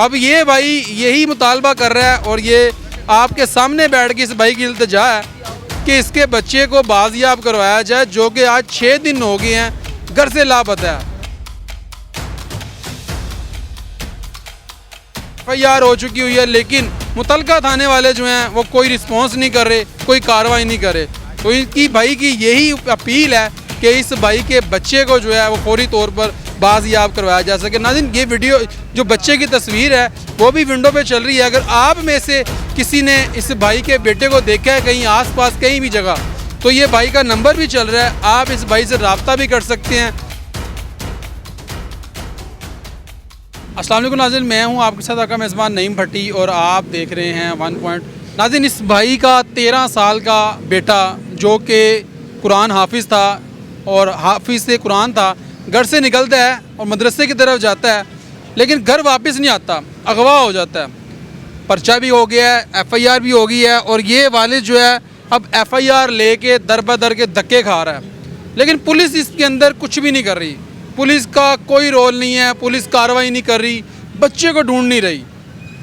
अब ये भाई यही मुतालबा कर रहा है और ये आपके सामने बैठ के इस भाई की इल्तिजा है कि इसके बच्चे को बाजियाब करवाया जाए, जो कि आज 6 दिन हो गए हैं घर से लापता है। FIR हो चुकी हुई है, लेकिन मुतलका थाने वाले जो हैं वो कोई रिस्पॉन्स नहीं कर रहे, कोई कार्रवाई नहीं कर रहे। तो इनकी भाई की यही अपील है कि इस भाई के बच्चे को जो है वो फौरी तौर पर बाजियाब करवाया जा सके। नाज़रीन, ये वीडियो जो बच्चे की तस्वीर है वो भी विंडो पे चल रही है। अगर आप में से किसी ने इस भाई के बेटे को देखा है कहीं आसपास कहीं भी जगह, तो ये भाई का नंबर भी चल रहा है, आप इस भाई से रब्ता भी कर सकते हैं। अस्सलाम वालेकुम नाज़रीन, मैं हूं आपके साथ आपका मेज़बान नईम भट्टी और आप देख रहे हैं 1 पॉइंट। नाज़रीन, इस भाई का 13 साल का बेटा जो कि कुरान हाफिज़ था और हाफिज़ से कुरान था, घर से निकलता है और मदरसे की तरफ जाता है, लेकिन घर वापस नहीं आता, अगवा हो जाता है। पर्चा भी हो गया है, FIR भी हो गई है और ये वालिद जो है अब FIR लेके दर बदर के धक्के खा रहा है, लेकिन पुलिस इसके अंदर कुछ भी नहीं कर रही। पुलिस का कोई रोल नहीं है, पुलिस कार्रवाई नहीं कर रही, बच्चे को ढूंढ नहीं रही।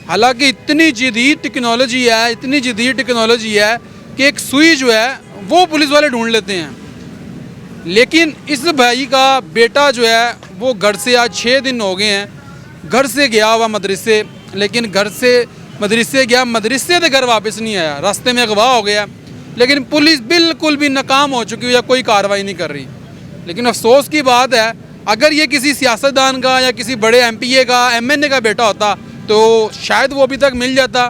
हालांकि इतनी जदीद टेक्नोलॉजी है, इतनी जदीद टेक्नोलॉजी है कि एक सुई जो है वो पुलिस वाले ढूंढ लेते हैं। लेकिन इस भाई का बेटा जो है वो घर से आज 6 दिन हो गए हैं, घर से गया हुआ मदरसे, लेकिन घर से मदरसे गया, मदरसे से घर वापस नहीं आया, रास्ते में अगवा हो गया। लेकिन पुलिस बिल्कुल भी नाकाम हो चुकी है, कोई कार्रवाई नहीं कर रही। लेकिन अफसोस की बात है, अगर ये किसी सियासतदान का या किसी बड़े MPA का MNA का बेटा होता तो शायद वो अभी तक मिल जाता,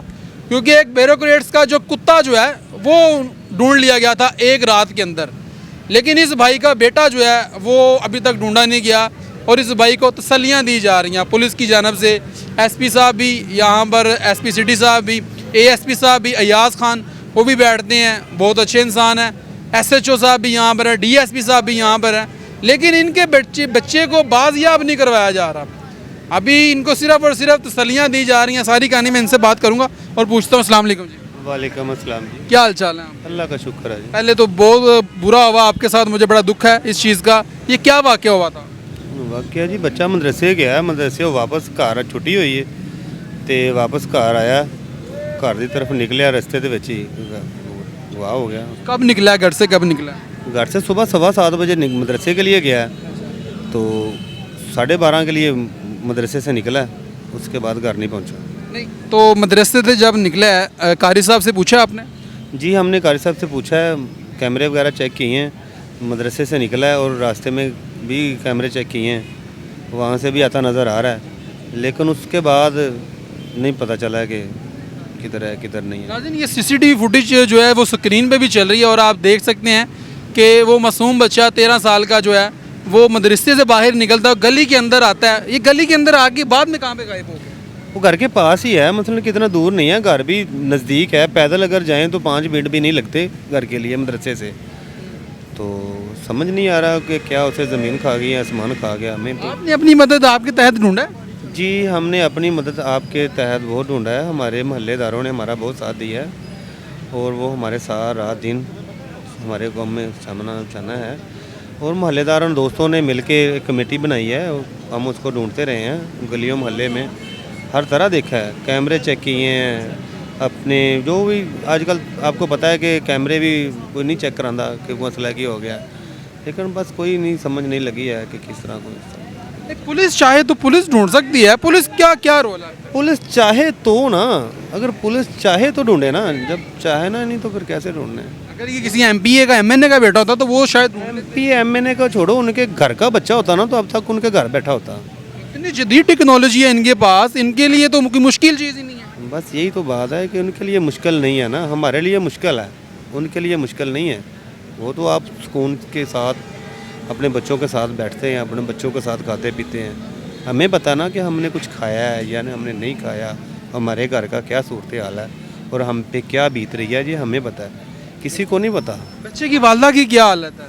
क्योंकि एक ब्यूरोक्रेट्स का जो कुत्ता जो है वो ढूंढ लिया गया था एक रात के अंदर। लेकिन इस भाई का बेटा जो है वो अभी तक ढूंढा नहीं गया और इस भाई को तसल्लियाँ दी जा रही हैं पुलिस की जानब से। SP साहब भी यहाँ पर, SP सिटी साहब भी, ASP साहब भी, अयाज खान वो भी बैठते हैं, बहुत अच्छे इंसान हैं। SHO साहब भी यहाँ पर है, DSP साहब भी यहाँ पर हैं, लेकिन इनके बच्चे को बाजियाब नहीं करवाया जा रहा। अभी इनको सिर्फ और सिर्फ तसल्लियाँ दी जा रही हैं। सारी कहानी मैं इनसे बात करूँगा और पूछता हूँ। अस्सलाम वालेकुम जी। वालेकुम अस्सलाम जी। क्या हाल चाल है? अल्लाह का शुक्र है जी। पहले तो बहुत बुरा हुआ आपके साथ, मुझे बड़ा दुख है इस चीज़ का। ये क्या वाक़या हुआ था? वाकया जी, बच्चा मदरसे गया, मदरसे वापस घर छुट्टी हुई है तो वापस घर आया, घर की तरफ निकलिया, रस्ते के विच ही वाह हो गया। कब निकला है घर से, कब निकला? घर से सुबह 7:15 बजे मदरसे के लिए गया, तो 12:30 के लिए मदरसे से निकला, उसके बाद घर नहीं पहुंचा। नहीं, तो मदरसे से जब निकला है कारी साहब से पूछा आपने? जी, हमने कारी साहब से पूछा है, कैमरे वगैरह चेक किए हैं, मदरसे से निकला है और रास्ते में भी कैमरे चेक किए हैं, वहाँ से भी आता नज़र आ रहा है, लेकिन उसके बाद नहीं पता चला कि किधर है किधर नहीं है। नाज़रीन, ये CCTV फुटेज जो है वो स्क्रीन पे भी चल रही है और आप देख सकते हैं कि वो मासूम बच्चा 13 साल का जो है वो मदरसे से बाहर निकलता है, गली के अंदर आता है। ये गली के अंदर आके बाद में कहाँ पे गायब हो गया? वो घर के पास ही है, मतलब कितना दूर नहीं है, घर भी नज़दीक है, पैदल अगर जाएं तो 5 मिनट भी नहीं लगते घर के लिए मदरसे से। तो समझ नहीं आ रहा कि क्या उसे ज़मीन खा गई या आसमान खा गया। हमें तो आपने अपनी मदद आपके तहत ढूंढा है? जी, हमने अपनी मदद आपके तहत बहुत ढूंढा है, हमारे मोहल्लेदारों ने हमारा बहुत साथ दिया है और वो हमारे साथ रात दिन हमारे गाँव में सामना जाना है, और मोहल्लेदारों दोस्तों ने मिल के एक कमेटी बनाई है, हम उसको ढूंढते रहे हैं गलियों मोहल्ले में, हर तरह देखा है, कैमरे चेक किए हैं अपने, जो भी आजकल आपको पता है कि कैमरे भी कोई नहीं चेक कराता कि मसला क्या हो गया, लेकिन बस कोई नहीं समझ नहीं लगी है कि किस तरह को। पुलिस चाहे तो पुलिस ढूंढ सकती है, पुलिस क्या क्या रोल है? पुलिस चाहे तो ना, अगर पुलिस चाहे तो ढूंढे ना, जब चाहे ना नहीं तो फिर कैसे ढूंढने? अगर ये किसी MPA का MNA का बेटा होता तो वो शायद MPA MNA का छोड़ो, उनके घर का बच्चा होता ना तो अब तक उनके घर बैठा होता। इतनी जदीद टेक्नोलॉजी है इनके पास, इनके लिए तो कोई मुश्किल चीज़ ही नहीं है। बस यही तो बात है कि उनके लिए मुश्किल नहीं है ना, हमारे लिए मुश्किल है, उनके लिए मुश्किल नहीं है। वो तो आप सुकून के साथ अपने बच्चों के साथ बैठते हैं, अपने बच्चों के साथ खाते पीते हैं, हमें पता ना कि हमने कुछ खाया है या हमने नहीं खाया, हमारे घर का क्या सूरत हाल है और हम पे क्या बीत रही है, ये हमें पता है, किसी को नहीं पता। बच्चे की वालदा की क्या हालत है?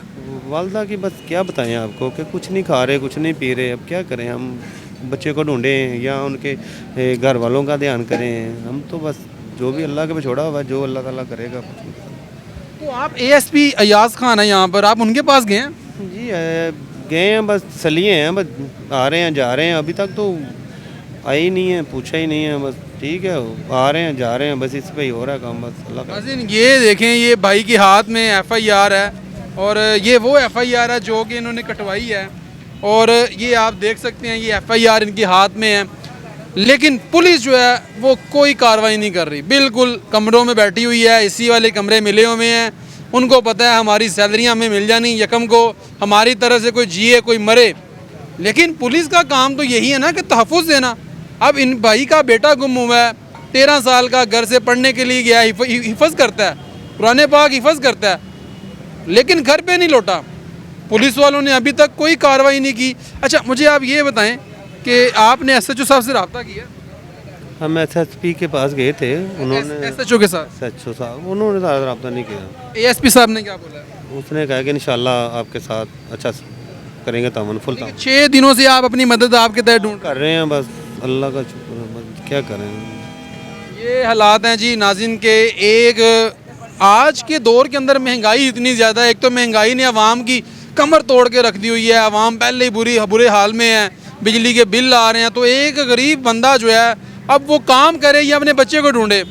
वालदा की बस क्या बताएं आपको कि कुछ नहीं खा रहे, कुछ नहीं पी रहे, अब क्या करें हम? बच्चे को ढूंढें या उनके घर वालों का ध्यान करें, हम तो बस जो भी अल्लाह के पे छोड़ा हुआ, जो अल्लाह ताला करेगा। तो आप ASP अयाज खान है यहाँ पर, आप उनके पास गए हैं? जी गए हैं, बस सलिए हैं, बस आ रहे हैं जा रहे हैं, अभी तक तो आई नहीं है, पूछा ही नहीं है, बस ठीक है आ रहे हैं जा रहे हैं, बस इस पे ही हो रहा है काम, बस अल्लाह का। नाज़रीन ये देखें, ये भाई के हाथ में FIR है और ये वो FIR है जो कि इन्होंने कटवाई है और ये आप देख सकते हैं ये FIR इनके हाथ में है, लेकिन पुलिस जो है वो कोई कार्रवाई नहीं कर रही। बिल्कुल कमरों में बैठी हुई है, इसी वाले कमरे मिले हुए हैं, उनको पता है हमारी सैलरियाँ हमें मिल जानी, यकम को हमारी तरह से कोई जिए कोई मरे। लेकिन पुलिस का काम तो यही है ना कि तहफ़्फ़ुज़ देना। अब इन भाई का बेटा गुम हुआ है, 13 साल का, घर से पढ़ने के लिए गया, हिफज करता है, कुरान पाक हिफज करता है, लेकिन घर पे नहीं लौटा। पुलिस वालों ने अभी तक कोई कार्रवाई नहीं की। अच्छा मुझे आप ये बताएं कि आपने SHO साहब से रब्ता किया? हम SSP के पास गए थे, उन्होंने SHO के साथ? SHO साहब उन्होंने रब्ता नहीं किया। ASP साहब ने क्या बोला? उसने कहा कि इंशाल्लाह आपके साथ अच्छा करेंगे, तामन फुल तामन 6 दिनों से आप अपनी मदद आपके तहत ढूंढ कर रहे हैं, बस अल्लाह का शुक्र है, बस क्या करें। ये हालात हैं जी नाज़रीन के। एक आज के दौर के अंदर महंगाई इतनी ज़्यादा है, एक तो महंगाई ने आवाम की कमर तोड़ के रख दी हुई है, आवाम पहले ही बुरे हाल में है, बिजली के बिल आ रहे हैं, तो एक गरीब बंदा जो है अब वो काम करे या अपने बच्चे को ढूंढे।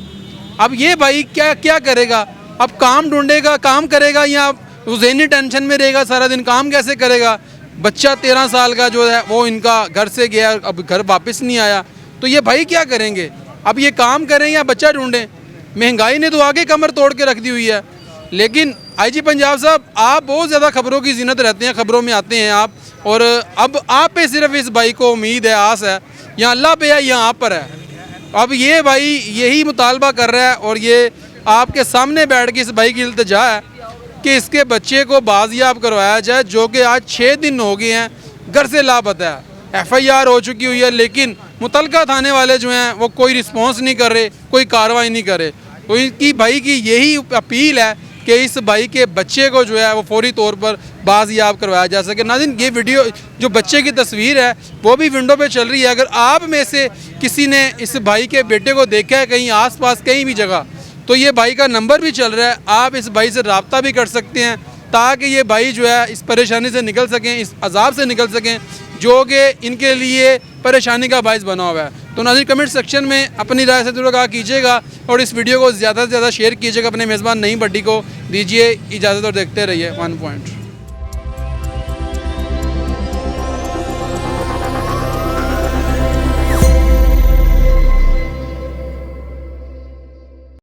अब ये भाई क्या करेगा? अब काम ढूंढेगा, काम करेगा, या वो ज़हनी टेंशन में रहेगा सारा दिन, काम कैसे करेगा? बच्चा 13 साल का जो है वो इनका घर से गया, अब घर वापस नहीं आया, तो ये भाई क्या करेंगे? अब ये काम करें या बच्चा ढूंढें? महंगाई ने तो आगे कमर तोड़ के रख दी हुई है। लेकिन IG पंजाब साहब, आप बहुत ज़्यादा खबरों की ज़ीनत रहते हैं, खबरों में आते हैं आप, और अब आप पे सिर्फ इस भाई को उम्मीद है, आस है, या अल्लाह पे है या आप पर है। अब ये भाई यही मुतालबा कर रहा है और ये आपके सामने बैठ के इस भाई की इल्तिजा है कि इसके बच्चे को बाजियाब करवाया जाए, जो कि आज 6 दिन हो गए हैं घर से लापता है। FIR हो चुकी हुई है, लेकिन मुतलका थाने वाले जो हैं वो कोई रिस्पॉन्स नहीं कर रहे, कोई कार्रवाई नहीं कर रहे। तो इनकी भाई की यही अपील है कि इस भाई के बच्चे को जो है वो फौरी तौर पर बाजियाब करवाया जा सके। नाज़रीन ये वीडियो जो बच्चे की तस्वीर है वो भी विंडो पे चल रही है। अगर आप में से किसी ने इस भाई के बेटे को देखा है कहीं आसपास कहीं भी जगह, तो ये भाई का नंबर भी चल रहा है, आप इस भाई से रब्ता भी कर सकते हैं ताकि ये भाई जो है इस परेशानी से निकल सकें, इस अजाब से निकल सकें जो कि इनके लिए परेशानी का बायस बना हुआ है। तो नाज़रीन कमेंट सेक्शन में अपनी राय से ज़रूर कीजिएगा और इस वीडियो को ज़्यादा से ज़्यादा शेयर कीजिएगा। अपने मेज़बान नईम भट्टी को दीजिए इजाज़त और देखते रहिए 1 पॉइंट।